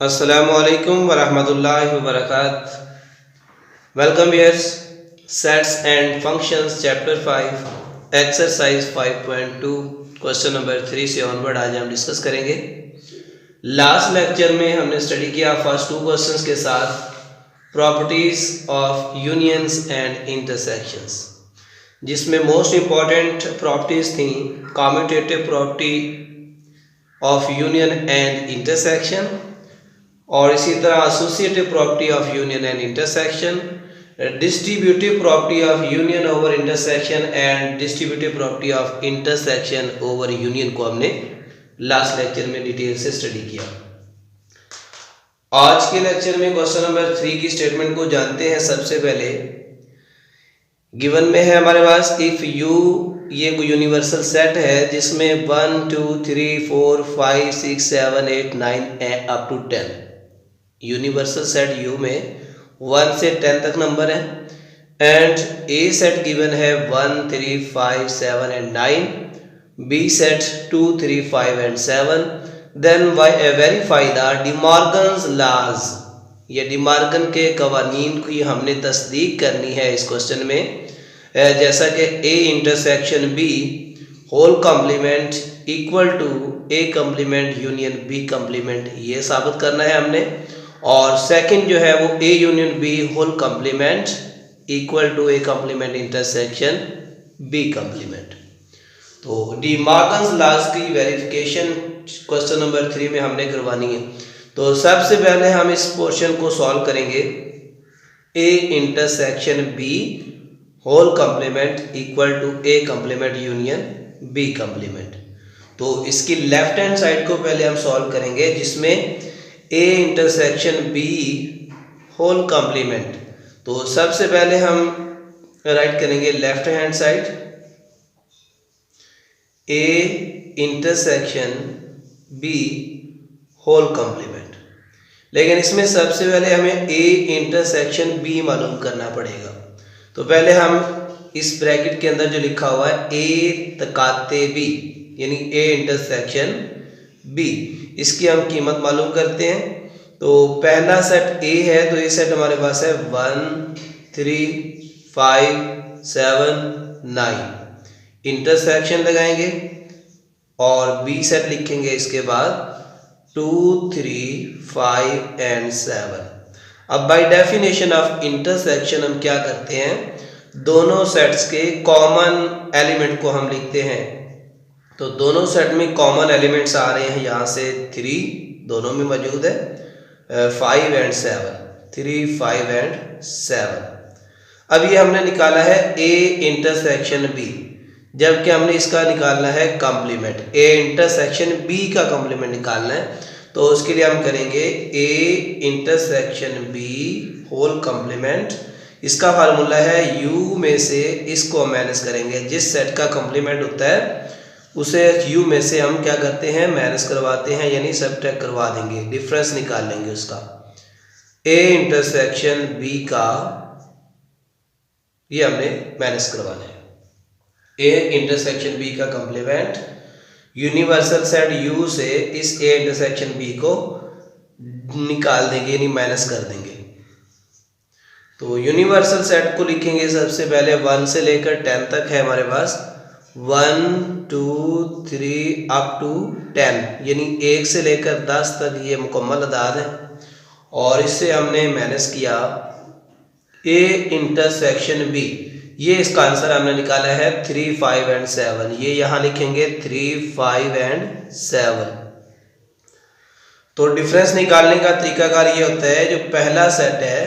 अस्सलामुअलैकुम वरहमतुल्लाहि वबरकात। Welcome viewers, sets and functions chapter 5 exercise 5.2 question number 3 से ऑनवर्ड आज हम डिस्कस करेंगे। लास्ट लेक्चर में हमने स्टडी किया फर्स्ट टू क्वेश्चंस के साथ properties of unions and intersections, जिसमें मोस्ट इंपॉर्टेंट प्रॉपर्टीज थी commutative property of union and intersection, और इसी तरह associative property of union and intersection, distributive property of union over intersection and distributive property of intersection over union को हमने last lecture में detail से study किया। आज के लेक्चर में क्वेश्चन नंबर 3 की स्टेटमेंट को जानते हैं। सबसे पहले गिवन में है हमारे पास इफ यू, ये कोई यूनिवर्सल सेट है जिसमें 1 2 3 4 5 6 7 8 9 up to 10 universal set U में 1 से 10 तक नंबर है, एंड ए सेट गिवन है 1 3 5 7 and 9, B set 2 3 5 and 7। Then verify the De Morgan's laws, ये डिमॉर्गन के कवानीन की हमने तस्दीक करनी है इस क्वेश्चन में। जैसा कि A intersection B whole complement equal to A complement union B complement, ये साबित करना है हमने। और सेकंड जो है वो A union B whole complement equal to A complement intersection B complement. तो डिमॉर्गन्स लॉज की वेरिफिकेशन क्वेश्चन नंबर 3 में हमने करवानी है। तो सबसे पहले हम इस पोर्शन को सॉल्व करेंगे। A intersection B whole complement equal to A complement union B complement. तो इसकी लेफ्ट हैंड साइड को पहले हम सॉल्व करेंगे, जिसमें A intersection B whole complement. तो सबसे पहले हम राइट करेंगे left hand side A intersection B whole complement, लेकिन इसमें सबसे पहले हमें ए इंटरसेक्शन बी मालूम करना पड़ेगा। तो पहले हम इस ब्रैकेट के अंदर जो लिखा हुआ है ए तकाते बी, यानी ए इंटरसेक्शन बी, इसकी हम कीमत मालूम करते हैं। तो पहला सेट ए है, तो ये सेट हमारे पास है 1 3 5 7 9, इंटरसेक्शन लगाएंगे और बी सेट लिखेंगे इसके बाद 2 3 5 एंड 7। अब बाय डेफिनेशन ऑफ इंटरसेक्शन हम क्या करते हैं, दोनों सेट्स के कॉमन एलिमेंट को हम लिखते हैं। तो दोनों सेट में कॉमन एलिमेंट्स आ रहे हैं, यहाँ से 3 दोनों में मौजूद है, 5 एंड 7, 3 5 एंड 7। अब ये हमने निकाला है ए इंटरसेक्शन बी, जबकि हमने इसका निकालना है कॉम्प्लीमेंट। ए इंटरसेक्शन बी का कॉम्प्लीमेंट निकालना है, तो उसके लिए हम करेंगे A intersection B whole complement. इसका फार्मूला है यू में से इसको माइनस करेंगे, जिस सेट का कॉम्प्लीमेंट होता है उसे यू में से हम क्या करते हैं, माइनस करवाते हैं, यानी सबट्रैक्ट करवा देंगे, डिफरेंस निकाल लेंगे उसका। ए इंटरसेक्शन बी का ये हमने माइनस करवाना है। ए इंटरसेक्शन बी का कॉम्प्लीमेंट यूनिवर्सल सेट यू से इस ए इंटरसेक्शन बी को निकाल देंगे, यानी माइनस कर देंगे। तो यूनिवर्सल सेट को लिखेंगे सबसे पहले 1 से लेकर 10 तक है हमारे पास, 1 2 3 अप टू 10, यानी 1 से लेकर 10 तक ये मुकम्मल अदाद है। और इससे हमने माइनस किया ए इंटरसेक्शन बी, ये इसका आंसर हमने निकाला है 3 5 एंड 7, ये यहाँ लिखेंगे 3 5 एंड 7। तो डिफरेंस निकालने का तरीकाकार ये होता है, जो पहला सेट है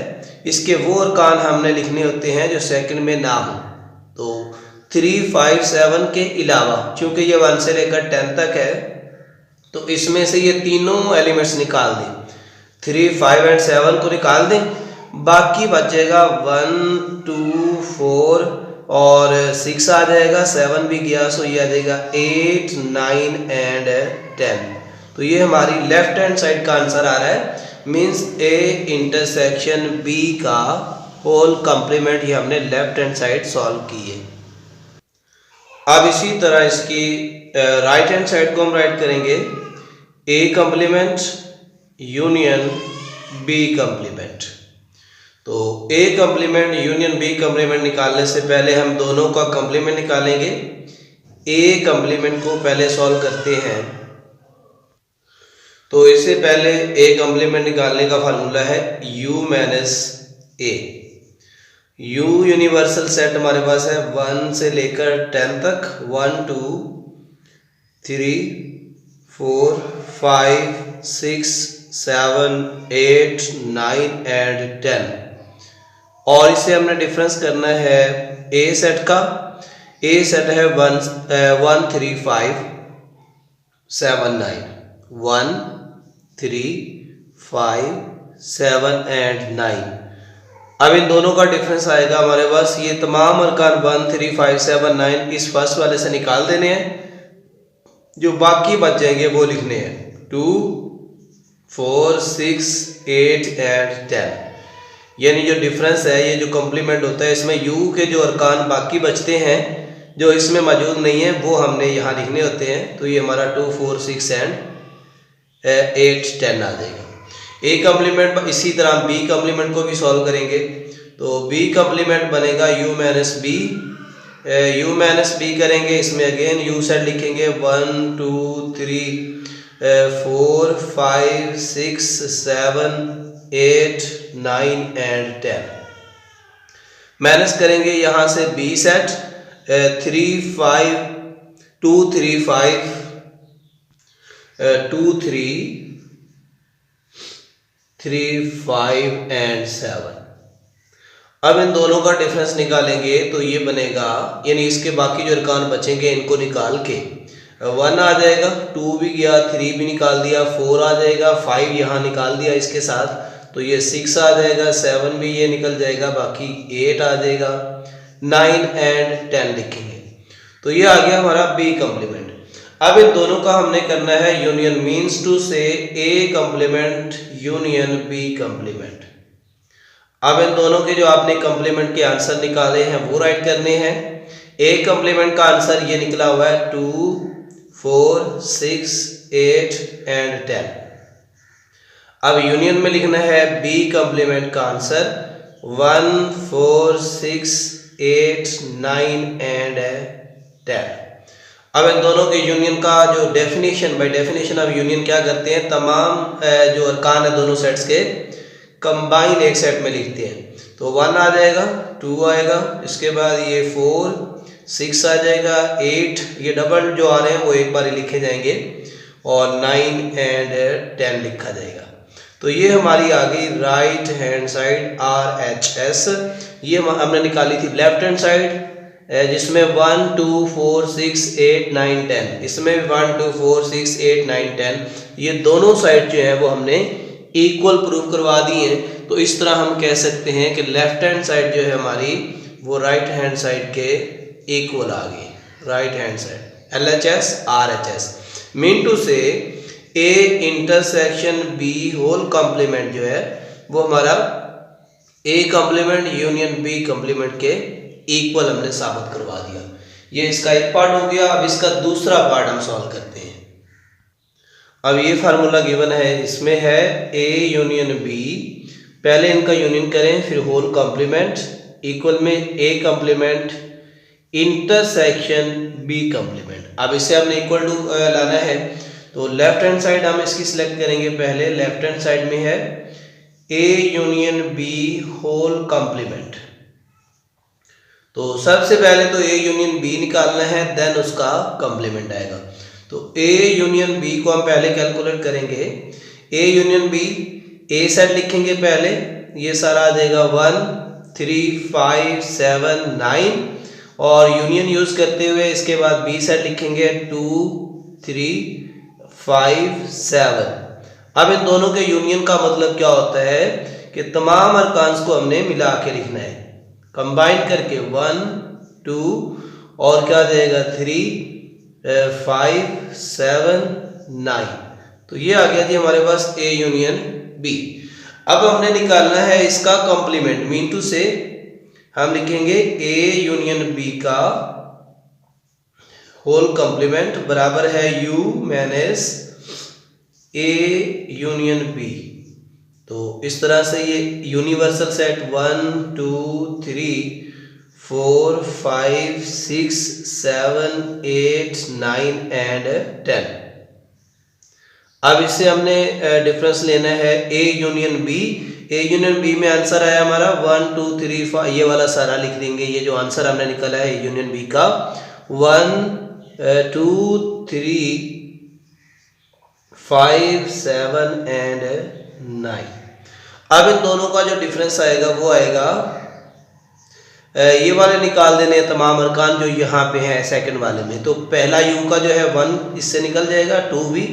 इसके वो अरकान हमने लिखने होते हैं जो सेकंड में ना हो। तो 3 5 7 के अलावा, चूंकि ये 1 से लेकर 10 तक है, तो इसमें से ये तीनों एलिमेंट्स निकाल दें, 3 5 एंड 7 को निकाल दें, बाकी बचेगा 1 2 4 और 6 आ जाएगा, 7 भी गया, सो ये आ जाएगा 8 9 एंड 10। तो ये हमारी लेफ्ट हैंड साइड का आंसर आ रहा है, मींस ए इंटरसेक्शन बी का होल कॉम्प्लीमेंट, ये हमने लेफ्ट हैंड साइड सॉल्व की है। अब इसी तरह इसकी राइट हैंड साइड को हम राइट करेंगे A complement union B complement. तो A complement union B complement निकालने से पहले हम दोनों का कम्प्लीमेंट निकालेंगे। ए कम्प्लीमेंट को पहले सॉल्व करते हैं। तो इससे पहले ए कम्प्लीमेंट निकालने का फार्मूला है u माइनस ए। u यूनिवर्सल सेट हमारे पास है 1 से लेकर 10 तक, 1 2 3 4 5 6 7 8 9 एंड 10। और इसे हमने डिफरेंस करना है ए सेट का। ए सेट है 1 3 5 7 9, 1 3 5 7 एंड 9। अब इन दोनों का डिफरेंस आएगा हमारे पास। ये तमाम अरकान 1 3 5 7 9 इस फर्स्ट वाले से निकाल देने हैं, जो बाकी बच जाएंगे वो लिखने हैं 2 4 6 8 एंड 10। यानी जो डिफरेंस है, ये जो कम्प्लीमेंट होता है, इसमें u के जो अरकान बाकी बचते हैं जो इसमें मौजूद नहीं है वो हमने यहाँ लिखने होते हैं। तो ये हमारा 2 4 6 एंड 8 10 आ जाएगा। ए कम्प्लीमेंट इसी तरह बी कम्प्लीमेंट को भी सॉल्व करेंगे। तो बी कम्प्लीमेंट बनेगा u minus B. u minus B करेंगे, इसमें अगेन u सेट लिखेंगे 1 2 3 4 5 6 7 8 9 एंड 10। माइनस करेंगे यहाँ से b सेट 3 5 2 3 5 2 3 3 5 एंड 7। अब इन दोनों का डिफरेंस निकालेंगे तो ये बनेगा, यानी इसके बाकी जो अरकान बचेंगे इनको निकाल के 1 आ जाएगा, 2 भी गया, 3 भी निकाल दिया, 4 आ जाएगा, 5 यहाँ निकाल दिया इसके साथ, तो ये 6 आ जाएगा, 7 भी ये निकल जाएगा, बाकी 8 आ जाएगा, 9 एंड 10 लिखेंगे। तो ये आ गया हमारा बी कम्प्लीमेंट। अब इन दोनों का हमने करना है यूनियन, मीन्स टू से A complement union B complement. अब इन दोनों के जो आपने कम्प्लीमेंट के आंसर निकाले हैं वो राइट करने हैं। ए कम्प्लीमेंट का आंसर ये निकला हुआ है 2 4 6 8 एंड 10। अब यूनियन में लिखना है बी कम्प्लीमेंट का आंसर 1 4 6 8 9 एंड 10। अब इन दोनों के यूनियन का जो डेफिनेशन, बाय डेफिनेशन अब यूनियन क्या करते हैं, तमाम जो अरकान है दोनों सेट्स के कंबाइन एक सेट में लिखते हैं। तो 1 आ जाएगा, 2 आएगा, इसके बाद ये 4 6 आ जाएगा, 8 ये डबल जो आ रहे हैं वो एक बार ही लिखे जाएंगे, और 9 एंड 10 लिखा जाएगा। तो ये हमारी आ गई राइट हैंड साइड RHS। ये हमने निकाली थी लेफ्ट हैंड साइड, जिसमें 1 2 4 6 8 9 10, इसमें 1 2 4 6 8 9 10, ये दोनों साइड जो है वो हमने इक्वल प्रूव करवा दी है। तो इस तरह हम कह सकते हैं कि लेफ्ट हैंड साइड जो है हमारी वो राइट हैंड साइड के इक्वल आ गई, right hand side LHS RHS। Mean to से A intersection B whole complement जो है वो हमारा A complement union B complement के इक्वल हमने साबित करवा दिया। ये इसका एक पार्ट हो गया। अब इसका दूसरा पार्ट हम सॉल्व करते हैं। अब ये फार्मूला गिवन है, इसमें है ए यूनियन बी, पहले इनका यूनियन करें फिर होल कॉम्प्लीमेंट इक्वल में A complement intersection B complement. अब इसे हमने इक्वल टू लाना है, तो लेफ्ट हैंड साइड हम इसकी सिलेक्ट करेंगे। पहले लेफ्ट हैंड साइड में है A union B whole complement. तो सबसे पहले तो ए यूनियन बी निकालना है, देन उसका कॉम्प्लीमेंट आएगा। तो ए यूनियन बी को हम पहले कैलकुलेट करेंगे। A union B, A set लिखेंगे पहले, ये सारा आ जाएगा 1 3 5 7 9, और यूनियन यूज करते हुए इसके बाद बी सेट लिखेंगे 2 3 5 7। अब इन दोनों के यूनियन का मतलब क्या होता है कि तमाम अरकान्स को हमने मिला के लिखना है, कंबाइन करके 1 2 और क्या जाएगा 3 5 7 9। तो ये आ गया जी हमारे पास ए यूनियन बी। अब हमने निकालना है इसका कॉम्प्लीमेंट, मीन टू से हम लिखेंगे ए यूनियन बी का होल कॉम्प्लीमेंट बराबर है u minus A union B. तो इस तरह से ये यूनिवर्सल सेट 1 2 3 4 5 6 7 8 9 एंड 10। अब इससे हमने डिफरेंस लेना है A union B. A union B में आंसर आया हमारा 1 2 3 5, ये वाला सारा लिख देंगे। ये जो आंसर हमने निकाला है ए यूनियन बी का 1 2 3 5 7 एंड 9। अब इन दोनों का जो डिफरेंस आएगा वो आएगा, ये वाले निकाल देने तमाम अरकान जो यहाँ पे हैं सेकंड वाले में। तो पहला यू का जो है 1 इससे निकल जाएगा, 2 भी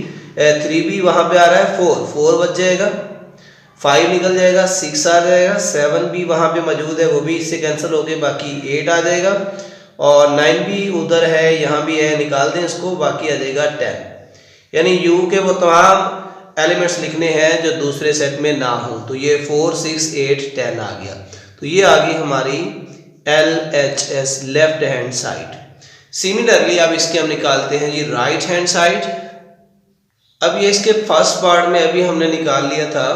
3 भी वहाँ पे आ रहा है, 4 बच जाएगा, 5 निकल जाएगा, 6 आ जाएगा, 7 भी वहाँ पे मौजूद है वो भी इससे कैंसिल हो गए, बाकी 8 आ जाएगा, और 9 भी उधर है यहाँ भी है, निकाल दें इसको, बाकी आ जाएगा 10। यानी यू के वो तमाम एलिमेंट्स लिखने हैं जो दूसरे सेट में ना हो। तो ये 4 6 8 10 आ गया। तो ये आ गई हमारी LHS left hand side. Similarly अब इसके हम निकालते हैं ये राइट हैंड साइड। अब ये इसके फर्स्ट पार्ट में अभी हमने निकाल लिया था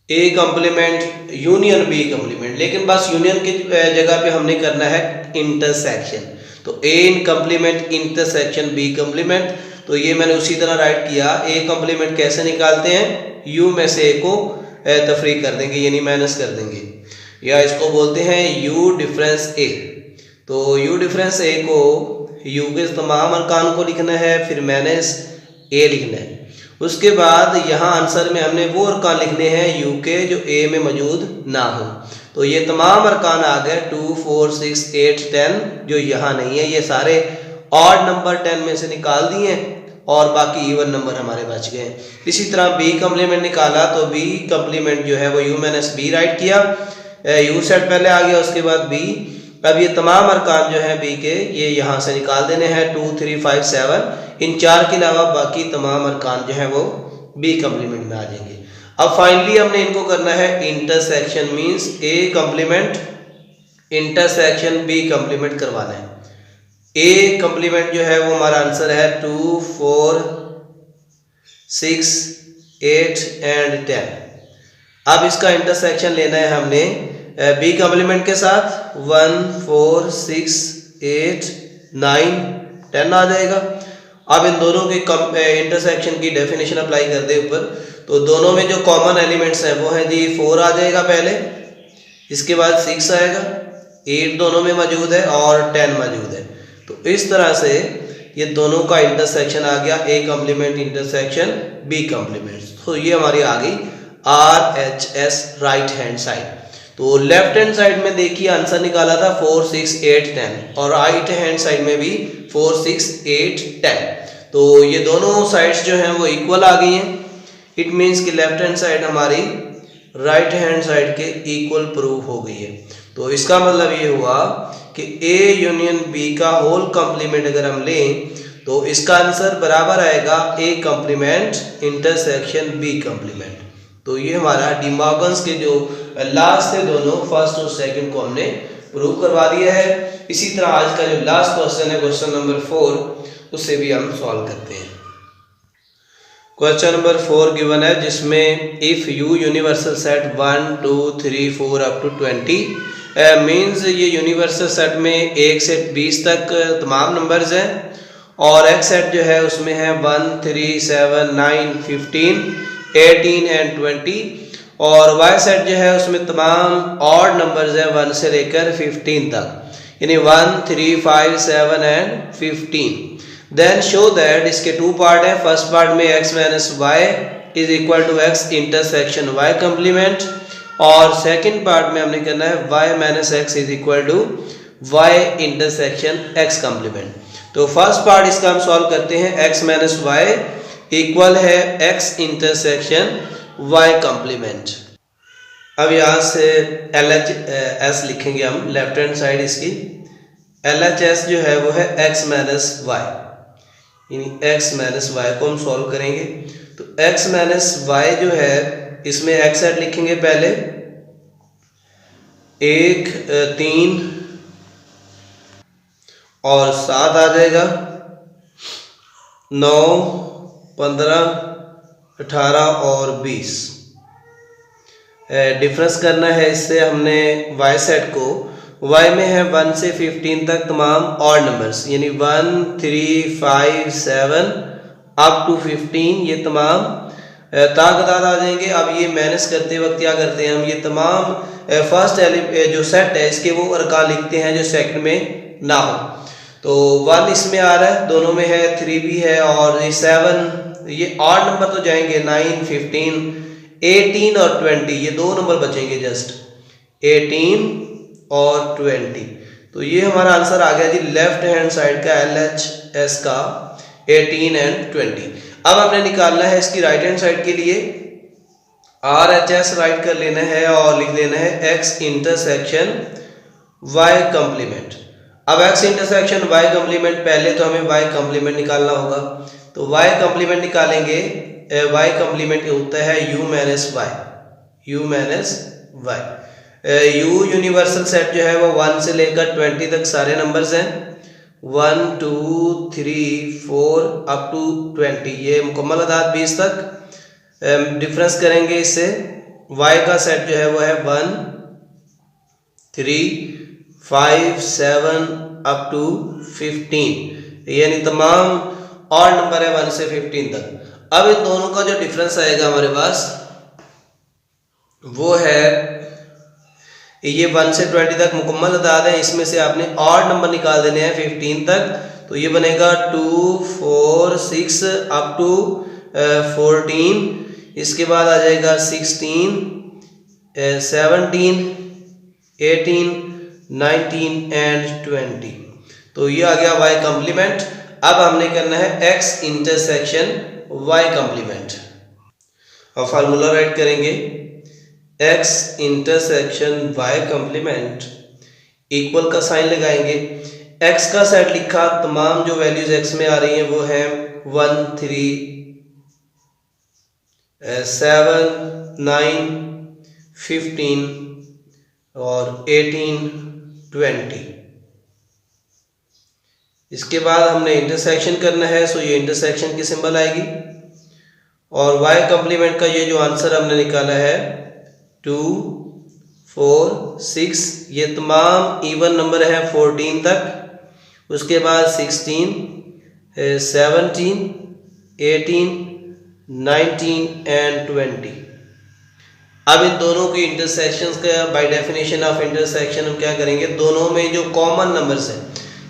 A complement union B complement, लेकिन बस यूनियन की जगह पे हमने करना है इंटरसेक्शन। तो ए इन कॉम्प्लीमेंट इंटरसेक्शन बी कॉम्प्लीमेंट। तो ये मैंने उसी तरह राइट किया। ए कॉम्प्लीमेंट कैसे निकालते हैं, यू में से ए को तफरीक कर देंगे यानी माइनस कर देंगे, या इसको बोलते हैं यू डिफरेंस ए। तो यू डिफरेंस ए को यू के तमाम अरकान को लिखना है, फिर माइनस ए लिखना है। उसके बाद यहाँ आंसर में हमने वो अरकान लिखने हैं यू के जो ए में मौजूद ना हो। तो ये तमाम अरकान आ गए 2 4 6 8 10 जो यहाँ नहीं है, ये सारे ऑड नंबर 10 में से निकाल दिए और बाकी इवन नंबर हमारे बच गए। इसी तरह बी कॉम्प्लीमेंट निकाला तो बी कॉम्प्लीमेंट जो है वो यू माइनस बी राइट किया, यू सेट पहले आ गया, उसके बाद बी। अब ये तमाम अरकान जो हैं बी के ये यहाँ से निकाल देने हैं 2 3 5 7, इन 4 के अलावा बाकी तमाम अरकान जो हैं वो बी कॉम्प्लीमेंट में आ जाएंगे। अब फाइनली हमने इनको करना है intersection, means A complement intersection B complement करवाना है। ए कॉम्प्लीमेंट जो है वो हमारा आंसर है 2 4 6 8 एंड 10। अब इसका इंटरसेक्शन लेना है हमने बी कॉम्प्लीमेंट के साथ 1 4 6 8 9 10 आ जाएगा। अब इन दोनों के इंटरसेक्शन की डेफिनेशन अप्लाई कर दे ऊपर। तो दोनों में जो कॉमन एलिमेंट्स हैं वो हैं जी 4 आ जाएगा पहले, इसके बाद 6 आएगा, 8 दोनों में मौजूद है और 10 मौजूद है। तो इस तरह से ये दोनों का इंटरसेक्शन आ गया, A complement intersection B complement. तो ये हमारी आ गई RHS राइट हैंड साइड। तो लेफ्ट हैंड साइड में देखिए आंसर निकाला था 4 6 8 10 और राइट हैंड साइड में भी 4 6 8 10। तो ये दोनों साइड्स जो हैं वो इक्वल आ गई हैं। इट मीन्स कि लेफ्ट हैंड साइड हमारी राइट हैंड साइड के इक्वल प्रूव हो गई है। तो इसका मतलब ये हुआ कि ए यूनियन बी का होल कॉम्प्लीमेंट अगर हम लें तो इसका आंसर बराबर आएगा A complement intersection B complement. तो ये हमारा डी मॉर्गन्स के जो लास्ट थे दोनों फर्स्ट और सेकंड को हमने प्रूव करवा दिया है। इसी तरह आज का जो लास्ट क्वेश्चन है क्वेश्चन नंबर 4, उससे भी हम सॉल्व करते हैं। क्वेश्चन नंबर 4 गिवन है जिसमें if U universal set 1 2 3 4 up to 20 means ये यूनिवर्सल सेट में 1 से 20 तक तमाम नंबर्स हैं और एक्स सेट जो है उसमें है 1 3 7 9 15 18 एंड 20 और वाई सेट जो है उसमें तमाम ऑड नंबर्स हैं 1 से लेकर 15 तक, यानी 1 3 5 7 एंड 15। देन शो दैट इसके 2 पार्ट हैं। फर्स्ट पार्ट में x minus Y is equal to x intersection y complement और सेकंड पार्ट में हमने करना है y minus x is equal to y intersection x complement. तो फर्स्ट पार्ट इसका हम सॉल्व करते हैं। x माइनस वाई इक्वल है x इंटरसेक्शन y कॉम्प्लीमेंट। अब यहाँ से LHS लिखेंगे हम लेफ्ट हैंड साइड इसकी। LHS जो है वो है x माइनस वाई, यानी x माइनस वाई को हम सॉल्व करेंगे। तो x माइनस वाई जो है इसमें x सेट लिखेंगे पहले 1 3 और 7 आ जाएगा, 9 15, 18 और 20 डिफरेंस करना है। इससे हमने वाई सेट को, वाई में है 1 से 15 तक तमाम ऑड नंबर्स, यानी 1, 3, 5, 7 अप टू 15 ये तमाम तादाद आ जाएंगे। अब ये माइनस करते वक्त क्या करते हैं हम, ये तमाम फर्स्ट जो सेट है इसके वो अरकान लिखते हैं जो सेकंड में ना हो। तो 1 इसमें आ रहा है, दोनों में है, 3 भी है और ये 7, ये ऑड नंबर तो जाएंगे 9, 15, 18 और 20, ये दो नंबर बचेंगे जस्ट 18 और 20। तो ये हमारा आंसर आ गया जी लेफ्ट हैंड साइड का LHS का 18 एंड 20। अब हमने निकालना है इसकी राइट हैंड साइड के लिए RHS राइट कर लेना है और लिख देना है X इंटरसेक्शन Y कम्प्लीमेंट। अब X इंटरसेक्शन Y कम्प्लीमेंट, पहले तो हमें Y कम्प्लीमेंट निकालना होगा। तो Y कम्प्लीमेंट निकालेंगे, Y कम्प्लीमेंट होता है U minus Y। U universal set जो है वो 1 से लेकर 20 तक सारे नंबर्स हैं, 1, 2, 3, 4 अप टू 20, ये मुकम्मल अदाद 20 तक। डिफरेंस करेंगे इससे, Y का सेट जो है वो है 1, 3, 5, 7 अप टू 15, यानी तमाम ऑड नंबर है 1 से 15 तक। अब इन दोनों का जो डिफरेंस आएगा हमारे पास वो है, ये 1 से 20 तक मुकम्मल अदाद है, इसमें से आपने ऑड नंबर निकाल देने हैं 15 तक। तो ये बनेगा 2, 4, 6 अप टू 14, इसके बाद आ जाएगा 16, 17, 18, 19 एंड 20। तो ये आ गया Y कम्प्लीमेंट। अब हमने करना है X इंटरसेक्शन Y कम्प्लीमेंट। अब फार्मूला राइट करेंगे, X intersection Y complement equal का साइन लगाएंगे। X का सेट लिखा, तमाम जो वैल्यूज X में आ रही हैं वो है 1, 3, 7, 9, 15 और 18, 20। इसके बाद हमने इंटरसेक्शन करना है, सो ये इंटरसेक्शन की सिंबल आएगी और Y कम्प्लीमेंट का ये जो आंसर हमने निकाला है 2, 4, 6, ये तमाम इवन नंबर है 14 तक। उसके बाद 16, 17, 18, 19 एंड 20। अब इन दोनों की इंटरसेक्शंस का बाय डेफिनेशन ऑफ इंटरसेक्शन हम क्या करेंगे, दोनों में जो कॉमन नंबर्स हैं,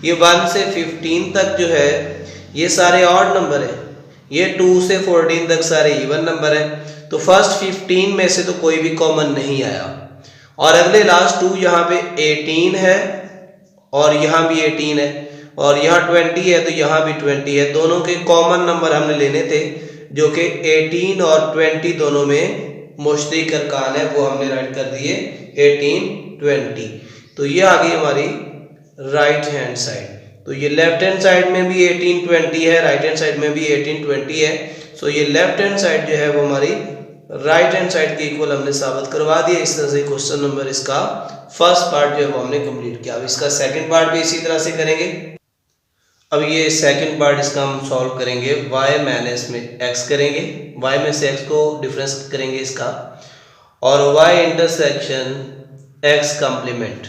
ये 1 से 15 तक जो है ये सारे ऑड नंबर हैं, ये 2 से 14 तक सारे इवन नंबर हैं। तो फर्स्ट 15 में से तो कोई भी कॉमन नहीं आया और अगले लास्ट 2 यहाँ पे 18 है और यहाँ भी 18 है और यहाँ 20 है तो यहाँ भी 20 है। दोनों के कॉमन नंबर हमने लेने थे जो कि 18 और 20 दोनों में मुश्तरक अरकान है, वो हमने राइट कर दिए 18, 20। तो ये आ गई हमारी राइट हैंड साइड। तो ये लेफ्ट हैंड साइड में भी 18, 20 है, राइट हैंड साइड में भी 18, 20 है। सो ये लेफ्ट हैंड साइड जो है वो हमारी राइट हैंड साइड के इक्वल हमने साबित करवा दिया। इस तरह से क्वेश्चन नंबर इसका फर्स्ट पार्ट जो है वो हमने कंप्लीट किया। अब इसका सेकंड पार्ट भी इसी तरह से करेंगे। अब ये सेकंड पार्ट इसका हम सॉल्व करेंगे, y माइनस में x करेंगे, y में से x को डिफरेंस करेंगे इसका, और y इंटरसेक्शन x कम्प्लीमेंट,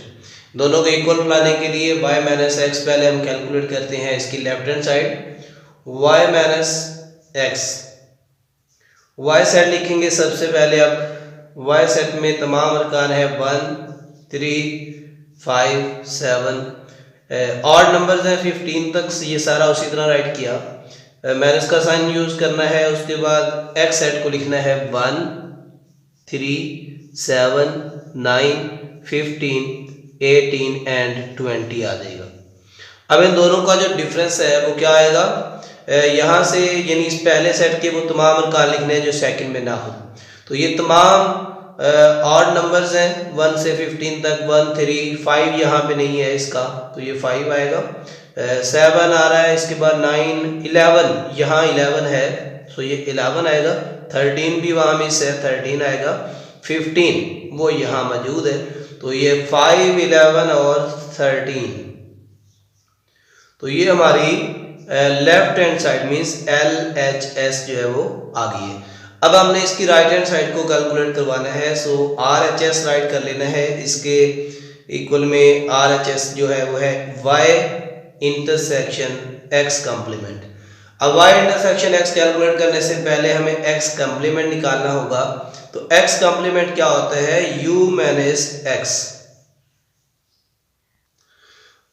दोनों को इक्वल बनाने के लिए y माइनस एक्स पहले हम कैलकुलेट करते हैं इसकी left hand side, y minus x, y set लिखेंगे सबसे पहले। अब y सेट में तमाम अरकान है 1, 3, 5, 7, ऑड नंबर्स हैं 15 तक, ये सारा उसी तरह राइट किया। माइनस का साइन यूज करना है, उसके बाद x सेट को लिखना है 1, 3, 7, 9, 15, 18 एंड 20 आ जाएगा। अब इन दोनों का जो डिफरेंस है वो क्या आएगा, यहाँ से यानी इस पहले सेट के वो तमाम अरकान लिखने हैं जो सेकंड में ना हो। तो ये तमाम ऑड नंबर्स हैं 1 से 15 तक, 1, 3, 5 यहाँ पे नहीं है इसका, तो ये 5 आएगा। 7 आ रहा है, इसके बाद 9, 11 यहाँ 11 है, सो ये 11 आएगा। 13 भी वहाँ मिस है, 13 आएगा। 15 वो यहाँ मौजूद है, तो ये 5, 11 और 13। तो ये हमारी left hand side means LHS जो है वो आ गई है। अब हमने इसकी राइट हैंड साइड को कैलकुलेट करवाना है, सो RHS राइट कर लेना है। इसके इक्वल में RHS जो है वो है Y इंटरसेक्शन X कॉम्प्लीमेंट। अब Y इंटरसेक्शन X कैलकुलेट करने से पहले हमें X कॉम्प्लीमेंट निकालना होगा। तो X कॉम्प्लीमेंट क्या होता है? U minus X।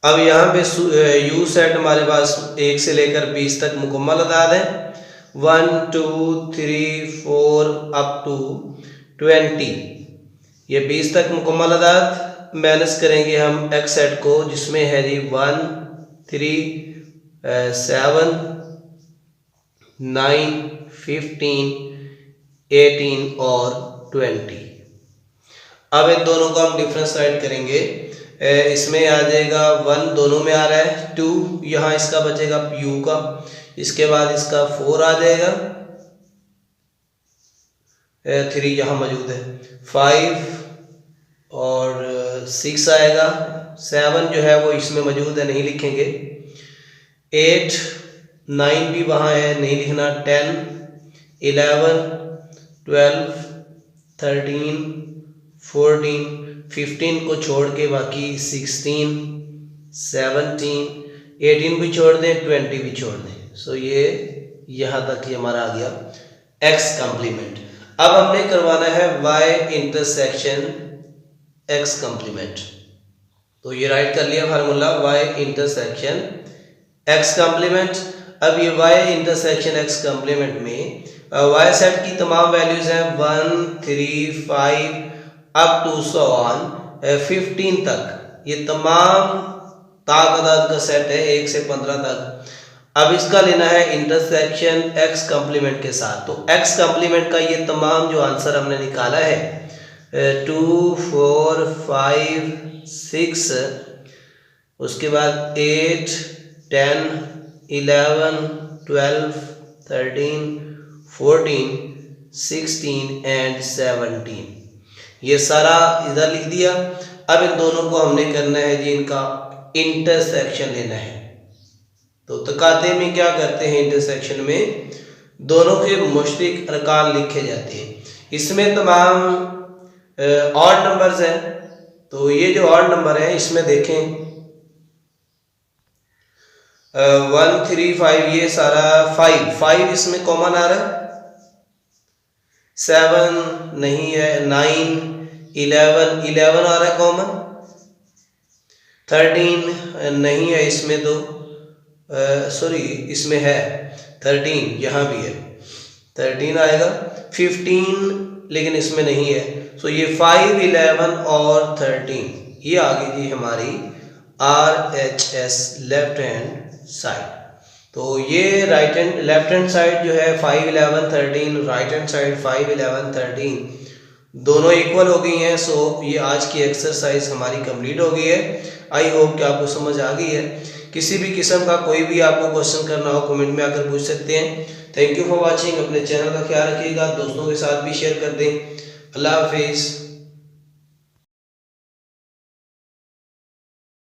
अब यहाँ पे U सेट हमारे पास 1 से लेकर 20 तक मुकम्मल अदाद है, 1 2 3 4 अप टू 20। ये 20 तक मुकम्मल अदाद। माइनस करेंगे हम X सेट को, जिसमें है जी 1 3 7 9 15 18 और 20। अब इन दोनों को हम डिफरेंस राइट करेंगे। इसमें आ जाएगा 1 दोनों में आ रहा है, 2 यहाँ इसका बचेगा U का, इसके बाद इसका 4 आ जाएगा, 3 यहाँ मौजूद है, 5 और 6 आएगा, 7 जो है वो इसमें मौजूद है, नहीं लिखेंगे, 8 9 भी वहाँ है, नहीं लिखना, 10 11 12 13 14 15 को छोड़ के बाकी 16 17 18 भी छोड़ दें, 20 भी छोड़ दें। सो ये यहाँ तक ये हमारा आ गया X कॉम्प्लीमेंट। अब हमने करवाना है Y इंटरसेक्शन X कॉम्प्लीमेंट। तो ये राइट कर लिया formula Y intersection X complement. अब ये Y इंटरसेक्शन X कॉम्प्लीमेंट में Y सेट की तमाम वैल्यूज हैं 1 3 5 अप टू 15 तक। ये तमाम तादाद का सेट है 1 से 15 तक। अब इसका लेना है इंटरसेक्शन X कॉम्प्लीमेंट के साथ। तो X कॉम्प्लीमेंट का ये तमाम जो आंसर हमने निकाला है 2 4 5 6, उसके बाद 8 10 11 12 13 14 16 एंड 17, ये सारा इधर लिख दिया। अब इन दोनों को हमने करना है जी, इनका इंटरसेक्शन लेना है। तो तकाते में क्या करते हैं, इंटरसेक्शन में दोनों के मुश्तरक अरकान लिखे जाते हैं। इसमें तमाम ऑड नंबर्स हैं, तो ये जो ऑड नंबर है इसमें देखें 1 3 5, ये सारा 5 इसमें कॉमन आ रहा है, 7 नहीं है, 9 11 आ रहा है कॉमन, 13 नहीं है इसमें, तो सॉरी इसमें है 13, यहाँ भी है 13 आएगा, 15 लेकिन इसमें नहीं है। सो ये 5 11 और 13 ये आ गई जी हमारी RHS लेफ्ट हैंड साइड। तो ये right hand left hand side जो है 5 11 13, राइट हैंड साइड 5 11 13 दोनों इक्वल हो गई हैं। सो ये आज की एक्सरसाइज हमारी कंप्लीट हो गई है। आई होप कि आपको समझ आ गई है। किसी भी किस्म का कोई भी आपको क्वेश्चन करना हो कमेंट में आकर पूछ सकते हैं। Thank you for watching. अपने चैनल का ख्याल रखिएगा, दोस्तों के साथ भी शेयर कर दें। अल्लाह हाफिज़।